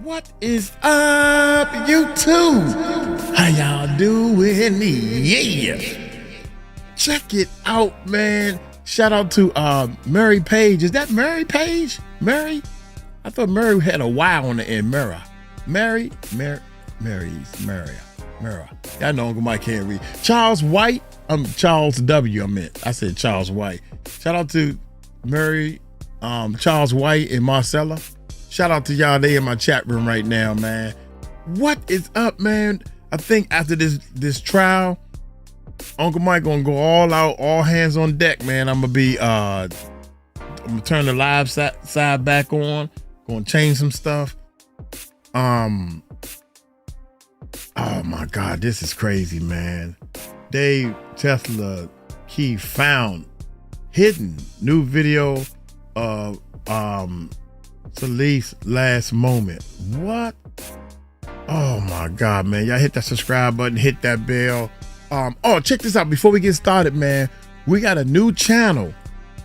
What is up, YouTube? How y'all doing? Yeah. Check it out, man. Shout out to Mary Page. Is that Mary Page? Mary? I thought Mary had a Y on the end. Mary. Y'all know Uncle Mike can't read. Charles White. Charles W. I said Charles White. Shout out to Mary, Charles White, and Marcella. Shout out to y'all. They in my chat room right now, man. What is up, man? I think after this trial, Uncle Mike gonna go all out, all hands on deck, man. I'm gonna turn the live side back on. Gonna change some stuff. Oh my God, this is crazy, man. Dave Tesla Key found hidden new video of Celeste last moment. What? Oh my God, man. Y'all hit that subscribe button, hit that bell. Oh, check this out. Before we get started, man, we got a new channel.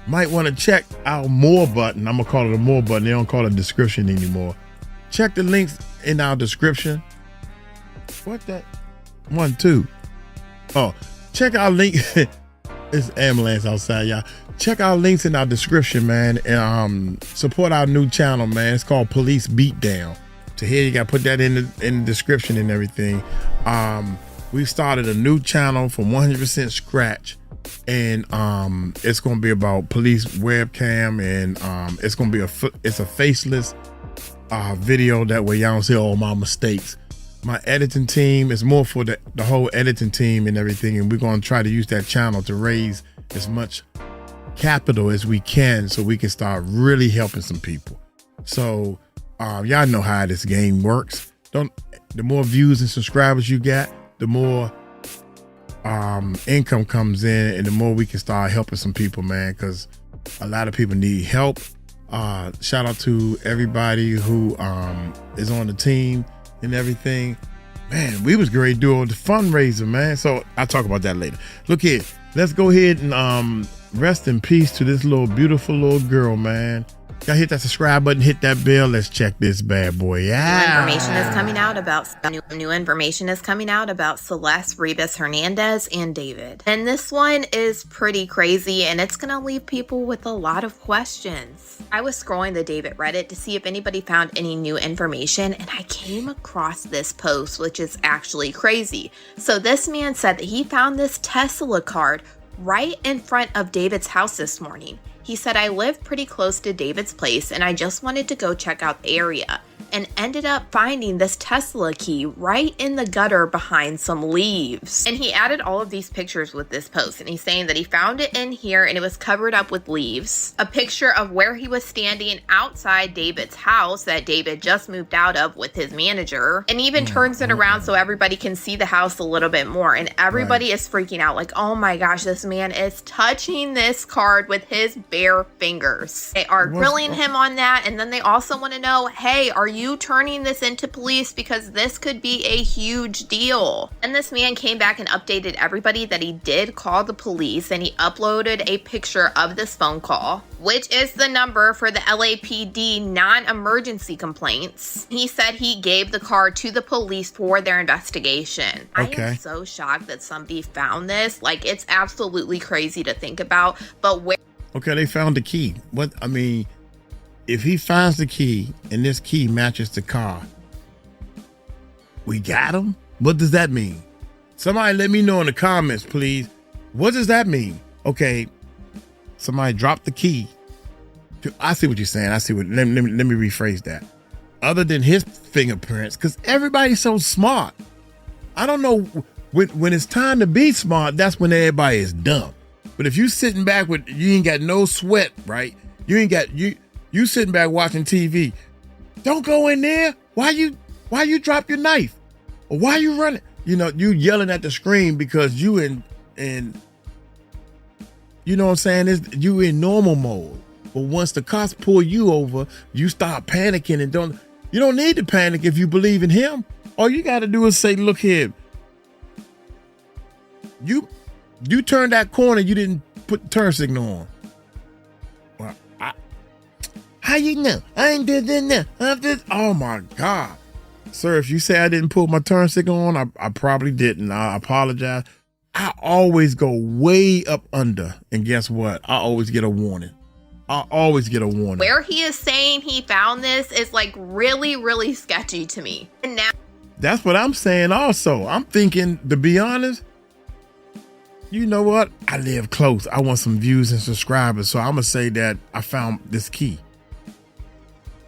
Might want to check our more button. I'm gonna call it a more button. They don't call it description anymore. Check the links in our description. What that? 1, 2. Oh, check our link. It's ambulance outside, y'all. Check our links in our description, man, and support our new channel, man. It's called Police Beatdown. To hear, you got to put that in the description and everything. We started a new channel from 100% scratch, and it's gonna be about police webcam, and it's gonna be it's a faceless video. That way, y'all don't see all my mistakes. My editing team is more for the whole editing team and everything, and we're going to try to use that channel to raise as much capital as we can so we can start really helping some people. So y'all know how this game works. The more views and subscribers you got, the more income comes in, and the more we can start helping some people, man, because a lot of people need help. Shout out to everybody who is on the team and everything. Man, we was great doing the fundraiser, man. So I'll talk about that later. Look here, let's go ahead and rest in peace to this beautiful little girl, man. Y'all hit that subscribe button, hit that bell. Let's check this bad boy. Yeah. New information is coming out about Celeste, Rebus Hernandez, and David. And this one is pretty crazy, and it's gonna leave people with a lot of questions. I was scrolling the David Reddit to see if anybody found any new information, and I came across this post, which is actually crazy. So this man said that he found this Tesla card right in front of David's house this morning. He said, I live pretty close to David's place and I just wanted to go check out the area, and ended up finding this Tesla key right in the gutter behind some leaves. And he added all of these pictures with this post, and he's saying that he found it in here and it was covered up with leaves. A picture of where he was standing outside David's house that David just moved out of with his manager, and even turns it around so everybody can see the house a little bit more. And everybody is freaking out like, oh my gosh, this man is touching this card with his bare fingers. They are grilling him on that, and then they also want to know, hey, are you turning this into police, because this could be a huge deal? And this man came back and updated everybody that he did call the police, and he uploaded a picture of this phone call, which is the number for the LAPD non-emergency complaints. He said he gave the card to the police for their investigation. Okay. I am so shocked that somebody found this. Like, it's absolutely crazy to think about, but where... Okay, they found the key. What, I mean, if he finds the key and this key matches the car, we got him? What does that mean? Somebody let me know in the comments, please. What does that mean? Okay, somebody dropped the key. I see what you're saying. Let me rephrase that. Other than his fingerprints, because everybody's so smart. I don't know, when it's time to be smart, that's when everybody is dumb. But if you sitting back you ain't got no sweat, right? You sitting back watching TV. Don't go in there. Why you drop your knife? Or why you running? You know, you yelling at the screen because you in you know what I'm saying? You in normal mode. But once the cops pull you over, you start panicking, and you don't need to panic if you believe in him. All you got to do is say, look here. You turned that corner, you didn't put the turn signal on. Well, How you know? I ain't did that now. Oh my God. Sir, if you say I didn't put my turn signal on, I probably didn't. I apologize. I always go way up under. And guess what? I always get a warning. Where he is saying he found this is like really, really sketchy to me. And now that's what I'm saying also. I'm thinking, to be honest, you know what? I live close. I want some views and subscribers. So I'm going to say that I found this key.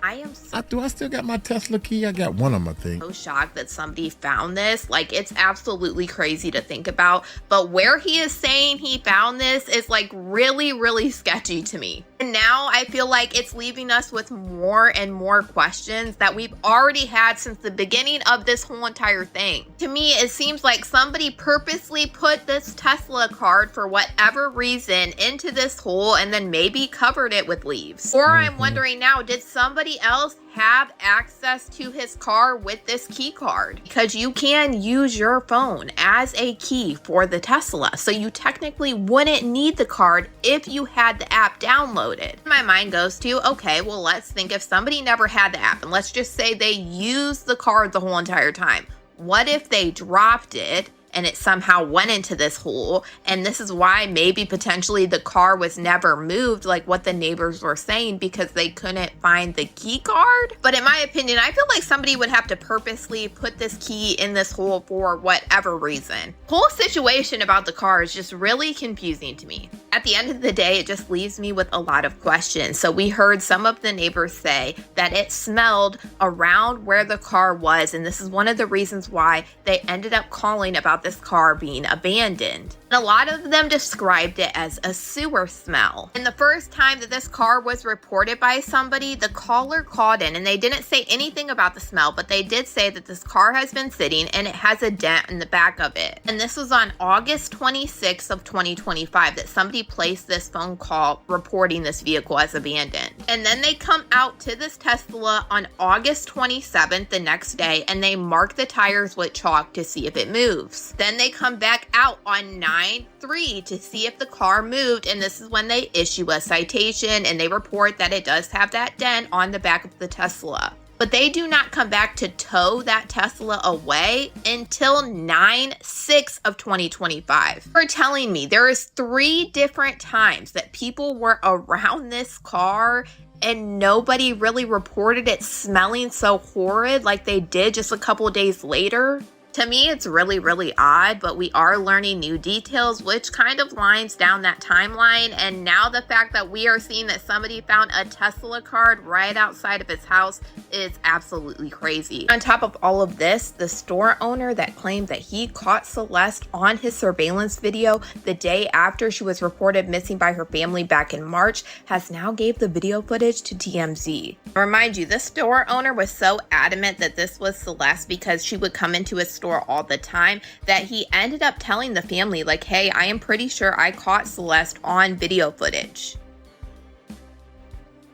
I am so Do I still got my Tesla key? I got one of them, I think. so shocked that somebody found this. Like, it's absolutely crazy to think about. But where he is saying he found this is like really, really sketchy to me. And now I feel like it's leaving us with more and more questions that we've already had since the beginning of this whole entire thing. To me, it seems like somebody purposely put this Tesla card for whatever reason into this hole and then maybe covered it with leaves. Or I'm wondering now, did somebody else have access to his car with this key card? Because you can use your phone as a key for the Tesla, so you technically wouldn't need the card if you had the app downloaded. My mind goes to, okay, well, let's think if somebody never had the app and let's just say they used the card the whole entire time. What if they dropped it and it somehow went into this hole? And this is why maybe potentially the car was never moved, like what the neighbors were saying, because they couldn't find the key card. But in my opinion, I feel like somebody would have to purposely put this key in this hole for whatever reason. The whole situation about the car is just really confusing to me. At the end of the day, it just leaves me with a lot of questions. So we heard some of the neighbors say that it smelled around where the car was, and this is one of the reasons why they ended up calling about this car being abandoned. And a lot of them described it as a sewer smell. And the first time that this car was reported by somebody, the caller called in and they didn't say anything about the smell, but they did say that this car has been sitting and it has a dent in the back of it. And this was on August 26th of 2025 that somebody placed this phone call reporting this vehicle as abandoned. And then they come out to this Tesla on August 27th, the next day, and they mark the tires with chalk to see if it moves. Then they come back out on 9/3 to see if the car moved, and this is when they issue a citation and they report that it does have that dent on the back of the Tesla. But they do not come back to tow that Tesla away until 9/6 of 2025. They're telling me there is 3 different times that people were around this car and nobody really reported it smelling so horrid like they did just a couple days later. To me, it's really, really odd, but we are learning new details, which kind of lines down that timeline. And now the fact that we are seeing that somebody found a Tesla card right outside of his house is absolutely crazy. On top of all of this, the store owner that claimed that he caught Celeste on his surveillance video the day after she was reported missing by her family back in March has now gave the video footage to TMZ. Remind you, this store owner was so adamant that this was Celeste because she would come into his store all the time that he ended up telling the family, like, hey, I am pretty sure I caught Celeste on video footage.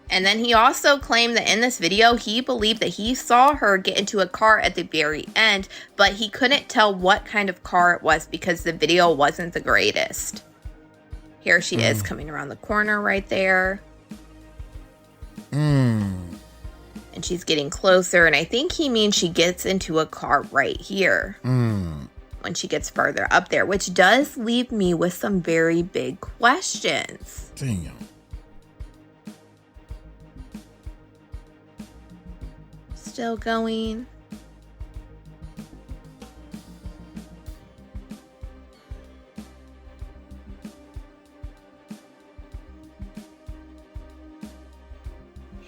And then he also claimed that in this video, he believed that he saw her get into a car at the very end, but he couldn't tell what kind of car it was because the video wasn't the greatest. Here she is coming around the corner right there. And she's getting closer, and I think he means she gets into a car right here when she gets further up there, which does leave me with some very big questions. Damn. Still going.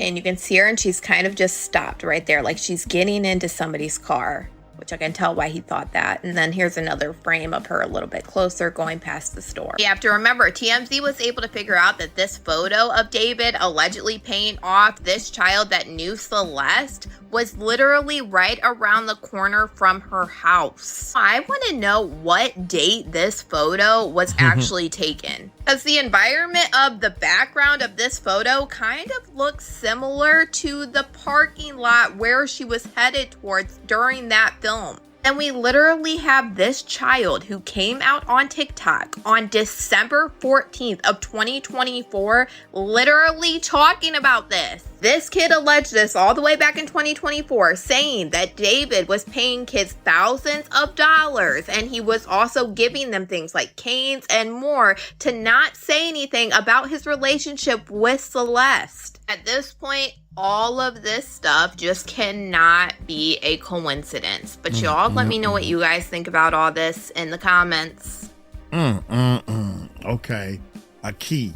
And you can see her and she's kind of just stopped right there, like she's getting into somebody's car, which I can tell why he thought that. And then here's another frame of her a little bit closer going past the store. You have to remember, TMZ was able to figure out that this photo of David allegedly paying off this child that knew Celeste was literally right around the corner from her house. I want to know what date this photo was actually taken, because the environment of the background of this photo kind of looks similar to the parking lot where she was headed towards during that film. And we literally have this child who came out on TikTok on December 14th of 2024, literally talking about this. This kid alleged this all the way back in 2024, saying that David was paying kids thousands of dollars and he was also giving them things like canes and more to not say anything about his relationship with Celeste. At this point, all of this stuff just cannot be a coincidence. But y'all let me know what you guys think about all this in the comments. Okay, a key.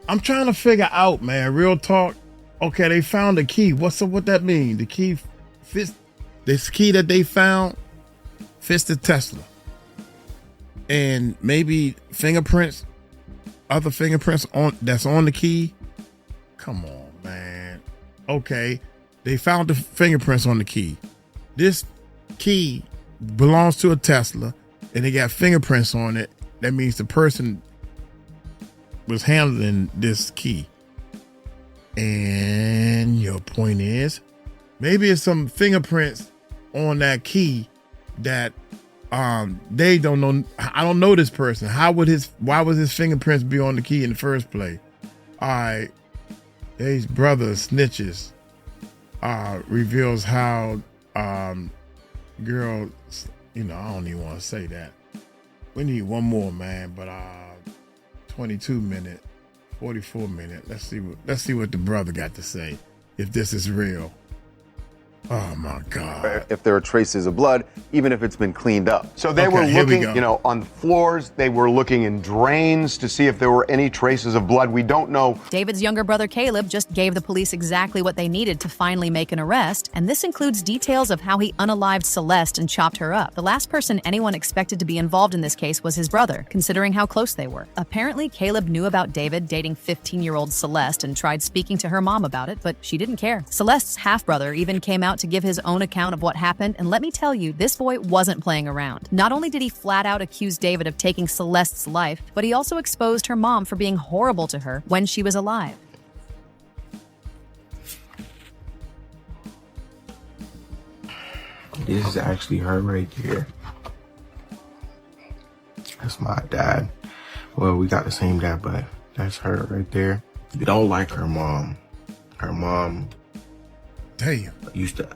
I'm trying to figure out, man, real talk. Okay, they found a key. What that mean? The key fits, this key that they found fits the Tesla. And maybe fingerprints, other fingerprints that's on the key. Come on, man. Okay, they found the fingerprints on the key. This key belongs to a Tesla and they got fingerprints on it. That means the person was handling this key. And your point is, maybe it's some fingerprints on that key that they don't know. I don't know this person. Why would his fingerprints be on the key in the first place? All right. These brothers snitches reveals how girls, I don't even want to say that. We need one more, man, but 22 minute, 44 minute. Let's see what the brother got to say, if this is real. Oh my God. If there are traces of blood, even if it's been cleaned up. So they were looking, on the floors. They were looking in drains to see if there were any traces of blood. We don't know. David's younger brother Caleb just gave the police exactly what they needed to finally make an arrest, and this includes details of how he unalived Celeste and chopped her up. The last person anyone expected to be involved in this case was his brother, considering how close they were. Apparently, Caleb knew about David dating 15-year-old Celeste and tried speaking to her mom about it, but she didn't care. Celeste's half-brother even came out to give his own account of what happened, and let me tell you, this boy wasn't playing around. Not only did he flat out accuse David of taking Celeste's life, but he also exposed her mom for being horrible to her when she was alive. This is actually her right here. That's my dad. Well, we got the same dad, but that's her right there. We don't like her mom. Her mom used to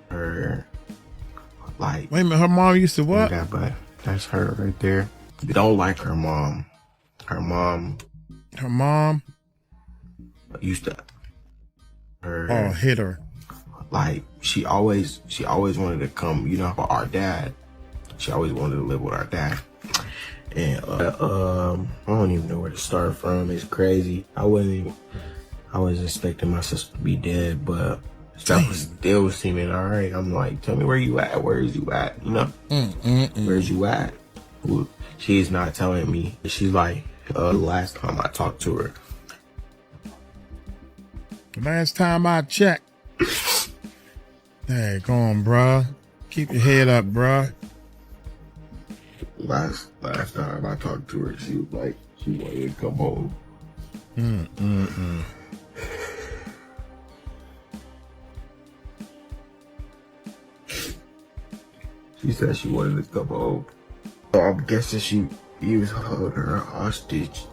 her like. Wait a minute, her mom used to what? Yeah, but that's her right there. We don't like her mom. Her mom used to hit her. Like she always wanted to come, for our dad. She always wanted to live with our dad. And I don't even know where to start from. It's crazy. I was expecting my sister to be dead, but stuff was still seeming all right. I'm like, tell me where you at? Where is you at? Where's you at? Well, she's not telling me. She's like, the last time I talked to her. The last time I checked. Hey, go on, bruh. Keep your head up, bruh. Last time I talked to her, she was like, she wanted to come home. She said she wanted to come home. So I'm guessing he was holding her hostage.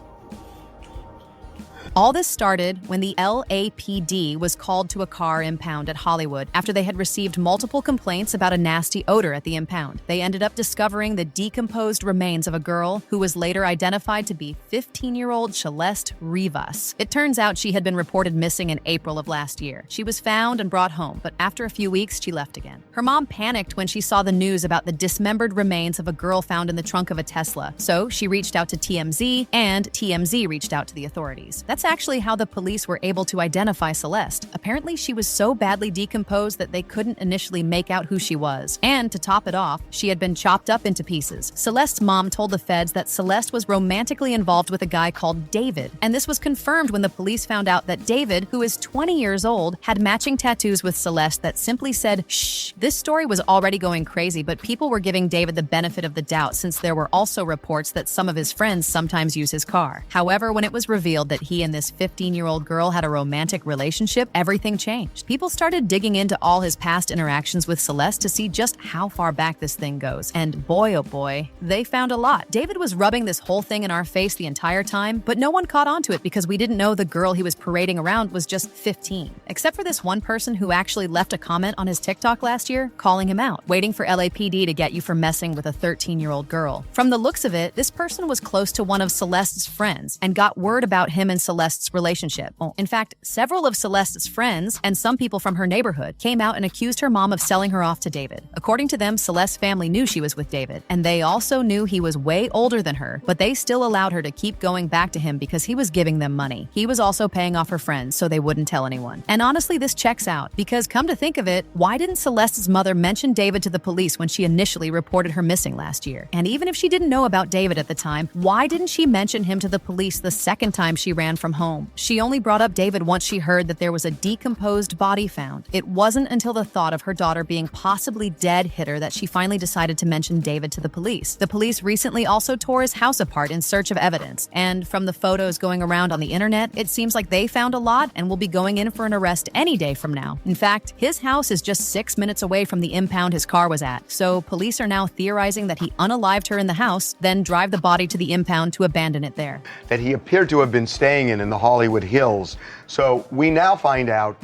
All this started when the LAPD was called to a car impound at Hollywood after they had received multiple complaints about a nasty odor at the impound. They ended up discovering the decomposed remains of a girl who was later identified to be 15-year-old Celeste Rivas. It turns out she had been reported missing in April of last year. She was found and brought home, but after a few weeks, she left again. Her mom panicked when she saw the news about the dismembered remains of a girl found in the trunk of a Tesla. So she reached out to TMZ, and TMZ reached out to the authorities. That's actually how the police were able to identify Celeste. Apparently, she was so badly decomposed that they couldn't initially make out who she was. And to top it off, she had been chopped up into pieces. Celeste's mom told the feds that Celeste was romantically involved with a guy called David. And this was confirmed when the police found out that David, who is 20 years old, had matching tattoos with Celeste that simply said, shh. This story was already going crazy, but people were giving David the benefit of the doubt since there were also reports that some of his friends sometimes use his car. However, when it was revealed that he and this 15-year-old girl had a romantic relationship, everything changed. People started digging into all his past interactions with Celeste to see just how far back this thing goes. And boy, oh boy, they found a lot. David was rubbing this whole thing in our face the entire time, but no one caught on to it because we didn't know the girl he was parading around was just 15. Except for this one person who actually left a comment on his TikTok last year, calling him out, waiting for LAPD to get you for messing with a 13-year-old girl. From the looks of it, this person was close to one of Celeste's friends and got word about him and Celeste's relationship. In fact, several of Celeste's friends and some people from her neighborhood came out and accused her mom of selling her off to David. According to them, Celeste's family knew she was with David, and they also knew he was way older than her, but they still allowed her to keep going back to him because he was giving them money. He was also paying off her friends so they wouldn't tell anyone. And honestly, this checks out, because come to think of it, why didn't Celeste's mother mention David to the police when she initially reported her missing last year? And even if she didn't know about David at the time, why didn't she mention him to the police the second time she ran from home? She only brought up David once she heard that there was a decomposed body found. It wasn't until the thought of her daughter being possibly dead hit her that she finally decided to mention David to the police. The police recently also tore his house apart in search of evidence, and from the photos going around on the internet, it seems like they found a lot and will be going in for an arrest any day from now. In fact, his house is just 6 minutes away from the impound his car was at, so police are now theorizing that he unalived her in the house, then drive the body to the impound to abandon it there. That he appeared to have been staying in the Hollywood Hills. So we now find out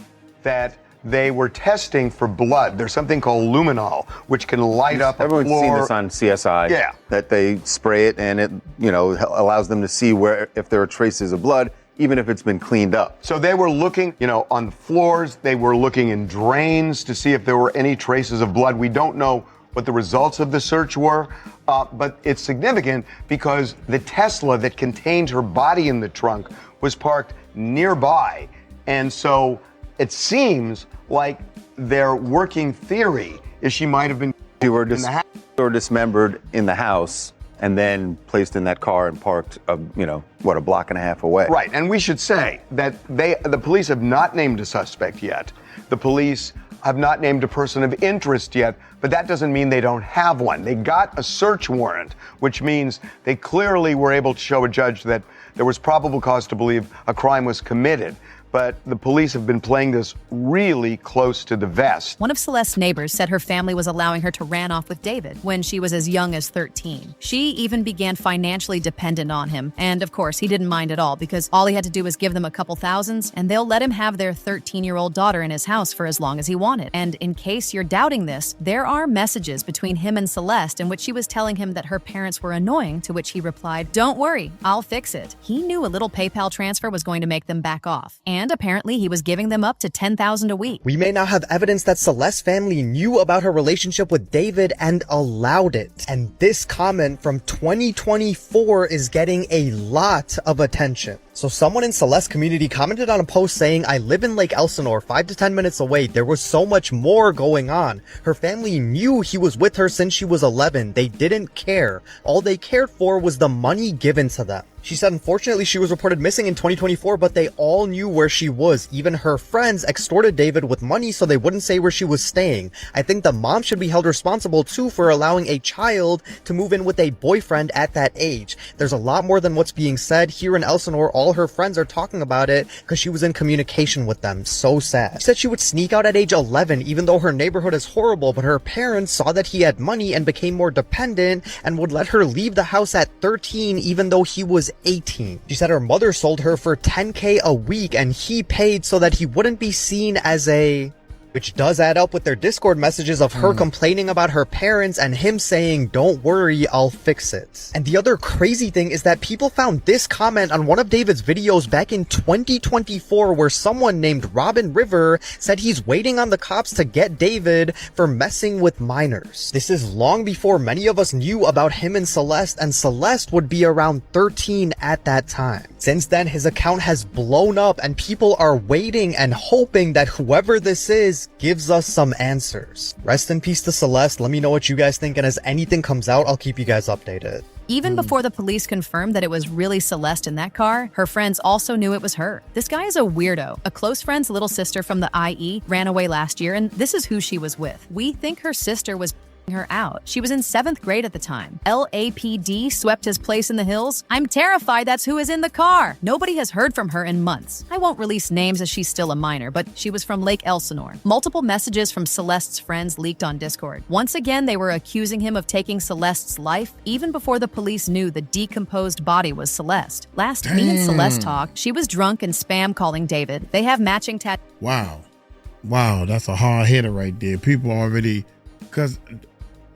that they were testing for blood. There's something called luminol, which can light up a floor. Everyone's seen this on CSI. Yeah. That they spray it and it, allows them to see where, if there are traces of blood, even if it's been cleaned up. So they were looking, on the floors. They were looking in drains to see if there were any traces of blood. We don't know what the results of the search were, but it's significant because the Tesla that contained her body in the trunk was parked nearby. And so it seems like their working theory is she might have been dismembered in the house and then placed in that car and parked, a block and a half away. Right, and we should say that the police have not named a suspect yet. The police have not named a person of interest yet, but that doesn't mean they don't have one. They got a search warrant, which means they clearly were able to show a judge that there was probable cause to believe a crime was committed. But the police have been playing this really close to the vest. One of Celeste's neighbors said her family was allowing her to run off with David when she was as young as 13. She even began financially dependent on him. And of course, he didn't mind at all because all he had to do was give them a couple thousands and they'll let him have their 13-year-old daughter in his house for as long as he wanted. And in case you're doubting this, there are messages between him and Celeste in which she was telling him that her parents were annoying, to which he replied, "Don't worry, I'll fix it." He knew a little PayPal transfer was going to make them back off. And apparently he was giving them up to $10,000 a week. We may now have evidence that Celeste's family knew about her relationship with David and allowed it. And this comment from 2024 is getting a lot of attention. So someone in Celeste's community commented on a post saying, "I live in Lake Elsinore, 5 to 10 minutes away. There was so much more going on. Her family knew he was with her since she was 11. They didn't care. All they cared for was the money given to them." She said, unfortunately, she was reported missing in 2024, but they all knew where she was. Even her friends extorted David with money so they wouldn't say where she was staying. I think the mom should be held responsible too for allowing a child to move in with a boyfriend at that age. There's a lot more than what's being said. Here in Elsinore, all her friends are talking about it because she was in communication with them. So sad. She said she would sneak out at age 11 even though her neighborhood is horrible, but her parents saw that he had money and became more dependent and would let her leave the house at 13 even though he was 18. She said her mother sold her for $10K a week and he paid so that he wouldn't be seen as a... Which does add up with their Discord messages of her complaining about her parents and him saying, "Don't worry, I'll fix it." And the other crazy thing is that people found this comment on one of David's videos back in 2024 where someone named Robin River said he's waiting on the cops to get David for messing with minors. This is long before many of us knew about him and Celeste would be around 13 at that time. Since then, his account has blown up and people are waiting and hoping that whoever this is gives us some answers. Rest in peace to Celeste. Let me know what you guys think, and as anything comes out, I'll keep you guys updated. Even before the police confirmed that it was really Celeste in that car, her friends also knew it was her. This guy is a weirdo. A close friend's little sister from the IE ran away last year, and this is who she was with. We think her sister was her out. She was in 7th grade at the time. LAPD swept his place in the hills. I'm terrified that's who is in the car. Nobody has heard from her in months. I won't release names as she's still a minor, but she was from Lake Elsinore. Multiple messages from Celeste's friends leaked on Discord. Once again, they were accusing him of taking Celeste's life, even before the police knew the decomposed body was Celeste. Last me and Celeste talked, she was drunk and spam calling David. They have matching tattoos. Wow, that's a hard hitter right there. People already, because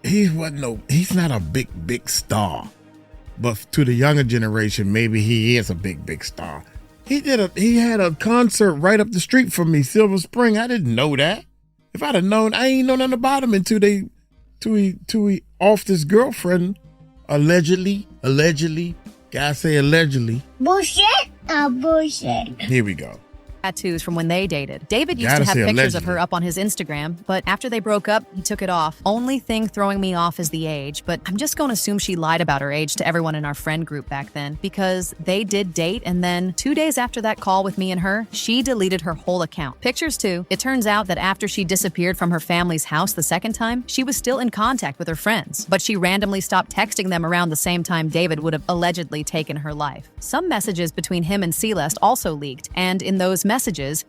he's not a big star. But to the younger generation, maybe he is a big star. He had a concert right up the street from me, Silver Spring. I didn't know that. If I'd have known, I ain't know nothing about him until he offed his girlfriend, allegedly. Gotta say allegedly. Bullshit. Bullshit. Here we go. Tattoos from when they dated. David used to have pictures of her up on his Instagram, but after they broke up, he took it off. Only thing throwing me off is the age, but I'm just going to assume she lied about her age to everyone in our friend group back then, because they did date, and then 2 days after that call with me and her, she deleted her whole account. Pictures too. It turns out that after she disappeared from her family's house the second time, she was still in contact with her friends, but she randomly stopped texting them around the same time David would have allegedly taken her life. Some messages between him and Celeste also leaked, and in those messages,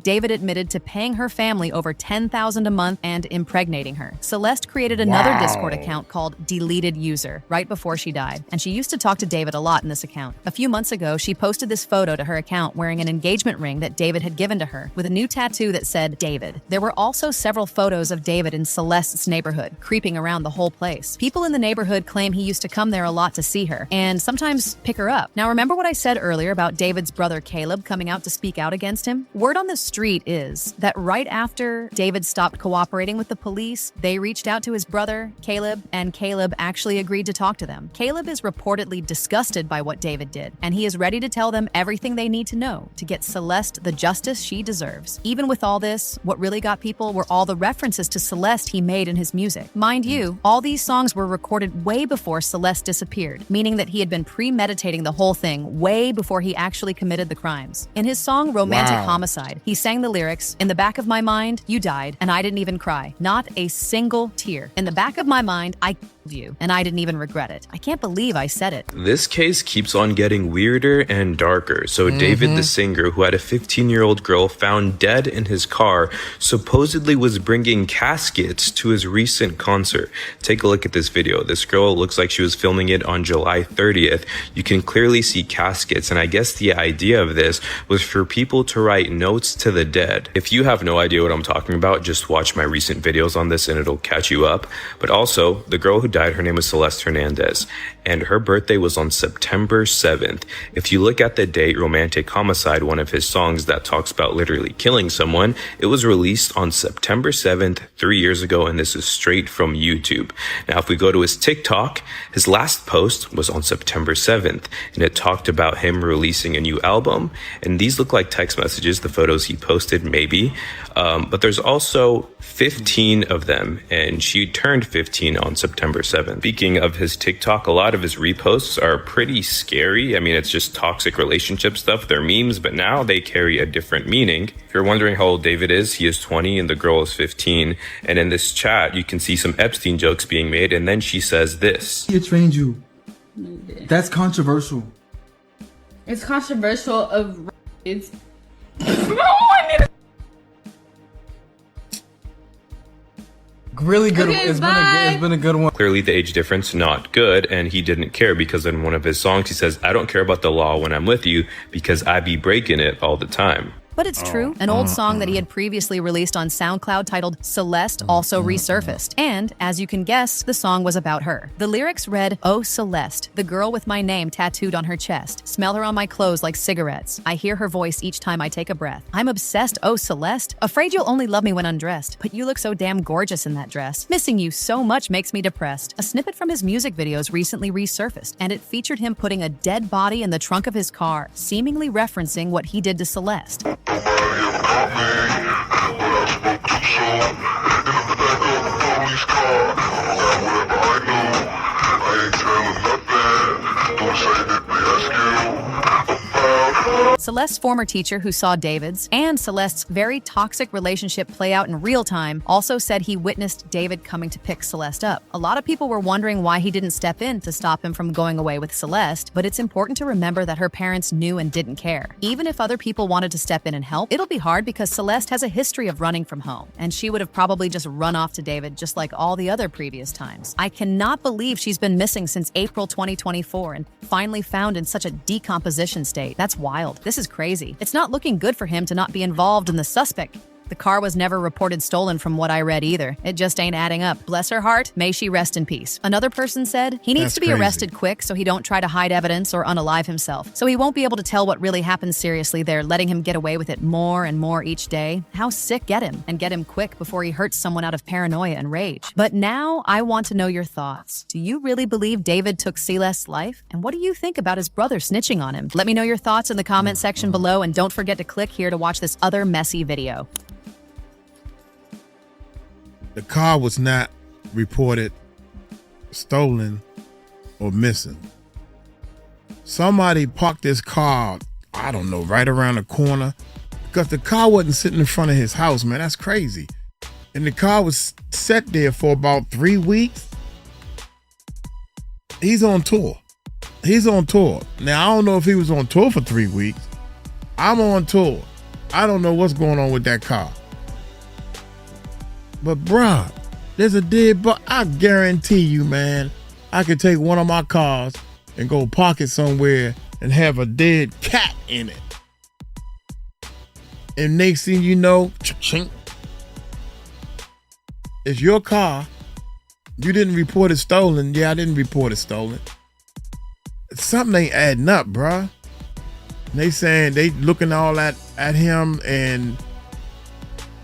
David admitted to paying her family over $10,000 a month and impregnating her. Celeste created another Discord account called Deleted User right before she died, and she used to talk to David a lot in this account. A few months ago, she posted this photo to her account wearing an engagement ring that David had given to her with a new tattoo that said David. There were also several photos of David in Celeste's neighborhood, creeping around the whole place. People in the neighborhood claim he used to come there a lot to see her and sometimes pick her up. Now, remember what I said earlier about David's brother Caleb coming out to speak out against him? Word on the street is that right after David stopped cooperating with the police, they reached out to his brother, Caleb, and Caleb actually agreed to talk to them. Caleb is reportedly disgusted by what David did, and he is ready to tell them everything they need to know to get Celeste the justice she deserves. Even with all this, what really got people were all the references to Celeste he made in his music. Mind you, all these songs were recorded way before Celeste disappeared, meaning that he had been premeditating the whole thing way before he actually committed the crimes. In his song Romantic Homicide, he sang the lyrics, "In the back of my mind, you died, and I didn't even cry. Not a single tear. In the back of my mind, I killed you, and I didn't even regret it. I can't believe I said it." This case keeps on getting weirder and darker. So David, the singer, who had a 15-year-old girl found dead in his car, supposedly was bringing caskets to his recent concert. Take a look at this video. This girl looks like she was filming it on July 30th. You can clearly see caskets, and I guess the idea of this was for people to write notes to the dead. If you have no idea what I'm talking about, just watch my recent videos on this and it'll catch you up. But also, the girl who died, her name was Celeste Hernandez, and her birthday was on September 7th. If you look at the date, Romantic Homicide, one of his songs that talks about literally killing someone, it was released on September 7th, 3 years ago, and this is straight from YouTube. Now, if we go to his TikTok, his last post was on September 7th, and it talked about him releasing a new album, and these look like text messages, the photos he posted, maybe, but there's also 15 of them, and she turned 15 on September 7th. Speaking of his TikTok, a lot of his reposts are pretty scary. I mean, it's just toxic relationship stuff. They're memes, but now they carry a different meaning. If you're wondering how old David is, he is 20 and the girl is 15. And in this chat, you can see some Epstein jokes being made, and then she says this. He trained you. That's controversial. It's controversial of it's really good. Okay, it's been a good one. Clearly the age difference, not good, and he didn't care because in one of his songs he says, "I don't care about the law when I'm with you because I be breaking it all the time." But it's true. An old song that he had previously released on SoundCloud titled Celeste also resurfaced. And, as you can guess, the song was about her. The lyrics read, "Oh Celeste, the girl with my name tattooed on her chest. Smell her on my clothes like cigarettes. I hear her voice each time I take a breath. I'm obsessed, oh Celeste. Afraid you'll only love me when undressed. But you look so damn gorgeous in that dress. Missing you so much makes me depressed." A snippet from his music videos recently resurfaced, and it featured him putting a dead body in the trunk of his car, seemingly referencing what he did to Celeste. Celeste's former teacher who saw David's and Celeste's very toxic relationship play out in real time also said he witnessed David coming to pick Celeste up. A lot of people were wondering why he didn't step in to stop him from going away with Celeste, but it's important to remember that her parents knew and didn't care. Even if other people wanted to step in and help, it'll be hard because Celeste has a history of running from home, and she would have probably just run off to David just like all the other previous times. I cannot believe she's been missing since April 2024 and finally found in such a decomposition state. That's wild. This is crazy. It's not looking good for him to not be involved in the suspect. The car was never reported stolen from what I read either. It just ain't adding up. Bless her heart. May she rest in peace. Another person said he needs to be arrested quick so he don't try to hide evidence or unalive himself. So he won't be able to tell what really happened seriously. They're letting him get away with it more and more each day. How sick get him, and get him quick before he hurts someone out of paranoia and rage. But now I want to know your thoughts. Do you really believe David took Celeste's life? And what do you think about his brother snitching on him? Let me know your thoughts in the comment section below, and don't forget to click here to watch this other messy video. The car was not reported stolen or missing. Somebody parked this car, I don't know, right around the corner, because the car wasn't sitting in front of his house, man. That's crazy. And the car was set there for about 3 weeks. He's on tour. He's on tour. Now, I don't know if he was on tour for 3 weeks. I'm on tour. I don't know what's going on with that car. But bruh, there's a dead bug. I guarantee you, man, I could take one of my cars and go park it somewhere and have a dead cat in it. And next thing you know, chink, it's your car. You didn't report it stolen. Yeah, I didn't report it stolen. Something ain't adding up, bruh. They saying they looking all at him and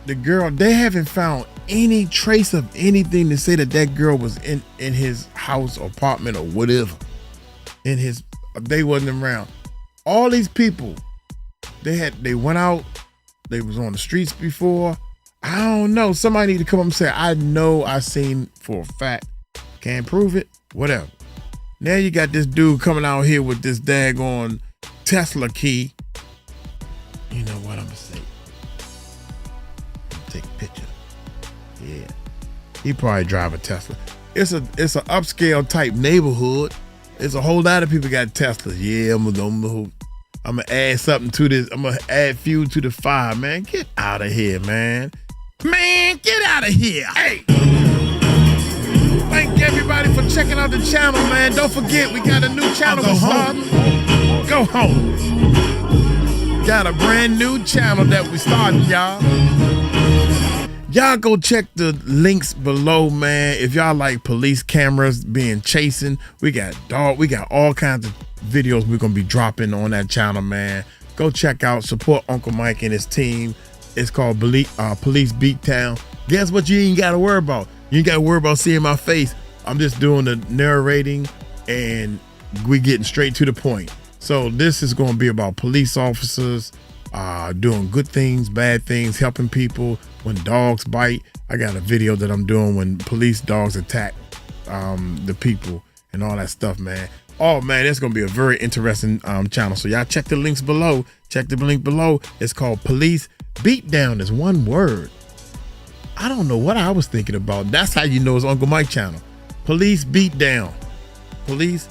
the girl. They haven't found any trace of anything to say that that girl was in his house, apartment, or whatever. They wasn't around. All these people, they went out. They was on the streets before. I don't know. Somebody need to come up and say, I know I seen for a fact. Can't prove it. Whatever. Now you got this dude coming out here with this daggone Tesla key. You know what I'm gonna say? Take a picture. Yeah, he probably drive a Tesla. It's an upscale type neighborhood. There's a whole lot of people got Teslas. Yeah, I'm gonna add something to this. I'm gonna add fuel to the fire, man. Get out of here, man. Man, get out of here. Hey, thank everybody for checking out the channel, man. Don't forget we got a new channel. Go home. Got a brand new channel that we starting, y'all. Y'all go check the links below, man. If y'all like police cameras being chasing, we got all kinds of videos we're gonna be dropping on that channel, man. Go check out, support Uncle Mike and his team. It's called Police Beatdown. Guess what you ain't gotta worry about? You ain't gotta worry about seeing my face. I'm just doing the narrating and we getting straight to the point. So this is gonna be about police officers doing good things, bad things, helping people. When dogs bite, I got a video that I'm doing when police dogs attack the people and all that stuff, man. Oh man, it's gonna be a very interesting channel. So y'all check the links below. Check the link below. It's called Police Beatdown. Is one word. I don't know what I was thinking about. That's how you know it's Uncle Mike channel. Police Beatdown. Police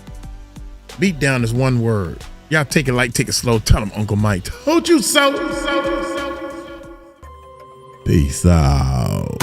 Beatdown is one word. Y'all take it light, take it slow. Tell them Uncle Mike told you so. Peace out.